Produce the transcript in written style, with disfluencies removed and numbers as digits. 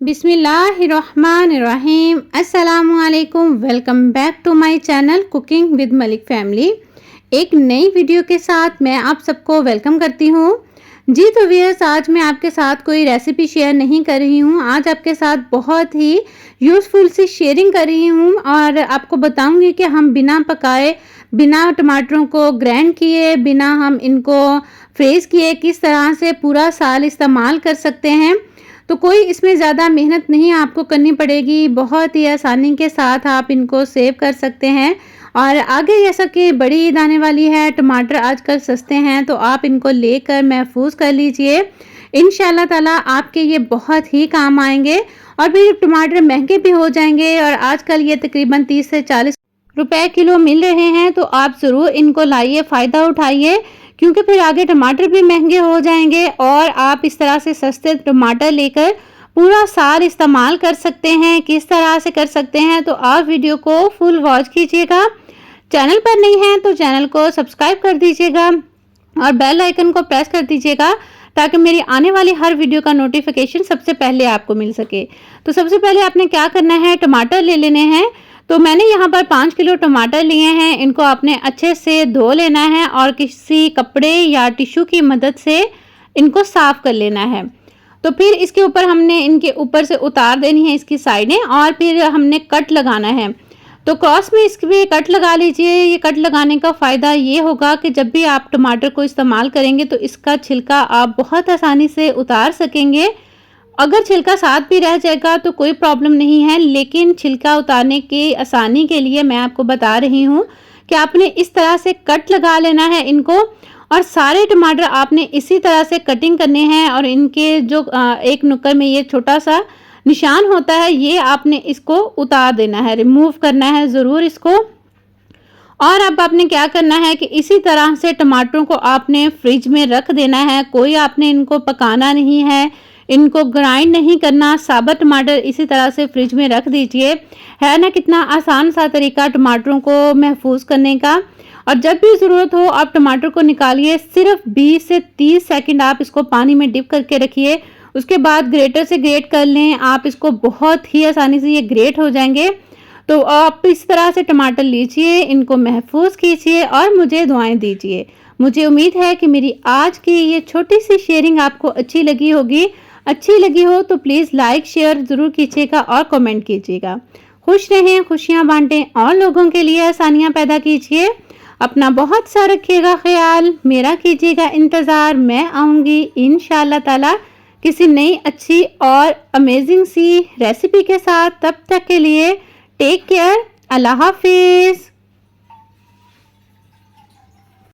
बिस्मिल्लाहिर्रहमानिर्रहीम। अस्सलामुअलैकुम। Welcome back to my channel cooking with Malik family. एक नई वीडियो के साथ मैं आप सबको वेलकम करती हूँ। जी तो व्यूअर्स, आज मैं आपके साथ कोई रेसिपी शेयर नहीं कर रही हूँ। आज आपके साथ बहुत ही यूज़फुल सी शेयरिंग कर रही हूँ और आपको बताऊँगी कि हम बिना पकाए, बिना टमाटरों को ग्राइंड किए, बिना हम इनको फ्रीज़ किए किस तरह से पूरा साल इस्तेमाल कर सकते हैं। तो कोई इसमें ज़्यादा मेहनत नहीं आपको करनी पड़ेगी, बहुत ही आसानी के साथ आप इनको सेव कर सकते हैं। और आगे जैसा कि बड़ी ईद आने वाली है, टमाटर आजकल सस्ते हैं, तो आप इनको लेकर महफूज कर लीजिए। इंशाल्लाह ताला आपके ये बहुत ही काम आएंगे। और फिर टमाटर महंगे भी हो जाएंगे और आजकल ये तकरीबन 30 से 40 रुपए किलो मिल रहे हैं, तो आप ज़रूर इनको लाइए, फ़ायदा उठाइए, क्योंकि फिर आगे टमाटर भी महंगे हो जाएंगे और आप इस तरह से सस्ते टमाटर लेकर पूरा साल इस्तेमाल कर सकते हैं। किस तरह से कर सकते हैं, तो आप वीडियो को फुल वॉच कीजिएगा। चैनल पर नहीं हैं तो चैनल को सब्सक्राइब कर दीजिएगा और बेल आइकन को प्रेस कर दीजिएगा, ताकि मेरी आने वाली हर वीडियो का नोटिफिकेशन सबसे पहले आपको मिल सके। तो सबसे पहले आपने क्या करना है, टमाटर ले लेने हैं। तो मैंने यहाँ पर 5 किलो टमाटर लिए हैं। इनको आपने अच्छे से धो लेना है और किसी कपड़े या टिश्यू की मदद से इनको साफ़ कर लेना है। तो फिर इसके ऊपर हमने इनके ऊपर से उतार देनी है इसकी साइडें, और फिर हमने कट लगाना है। तो क्रॉस में इसके भी कट लगा लीजिए। ये कट लगाने का फ़ायदा ये होगा कि जब भी आप टमाटर को इस्तेमाल करेंगे तो इसका छिलका आप बहुत आसानी से उतार सकेंगे। अगर छिलका साथ भी रह जाएगा तो कोई प्रॉब्लम नहीं है, लेकिन छिलका उतारने की आसानी के लिए मैं आपको बता रही हूँ कि आपने इस तरह से कट लगा लेना है इनको। और सारे टमाटर आपने इसी तरह से कटिंग करने हैं। और इनके जो एक नुक्कड़ में ये छोटा सा निशान होता है, ये आपने इसको उतार देना है, रिमूव करना है ज़रूर इसको। और अब आपने क्या करना है कि इसी तरह से टमाटरों को आपने फ्रिज में रख देना है। कोई आपने इनको पकाना नहीं है, इनको ग्राइंड नहीं करना। साबुत टमाटर इसी तरह से फ्रिज में रख दीजिए। है ना कितना आसान सा तरीका टमाटरों को महफूज करने का। और जब भी ज़रूरत हो आप टमाटर को निकालिए, सिर्फ 20 से 30 सेकंड आप इसको पानी में डिप करके रखिए। उसके बाद ग्रेटर से ग्रेट कर लें आप इसको, बहुत ही आसानी से ये ग्रेट हो जाएंगे। तो आप इस तरह से टमाटर लीजिए, इनको महफूज कीजिए और मुझे दुआएं दीजिए। मुझे उम्मीद है कि मेरी आज की ये छोटी सी शेयरिंग आपको अच्छी लगी होगी। अच्छी लगी हो तो प्लीज़ लाइक शेयर ज़रूर कीजिएगा और कमेंट कीजिएगा। खुश रहें, खुशियाँ बांटें और लोगों के लिए आसानियाँ पैदा कीजिए। अपना बहुत सा रखिएगा ख्याल, मेरा कीजिएगा इंतज़ार। मैं आऊँगी इंशाअल्लाह ताला किसी नई अच्छी और अमेजिंग सी रेसिपी के साथ। तब तक के लिए टेक केयर, अल्लाह हाफिज़।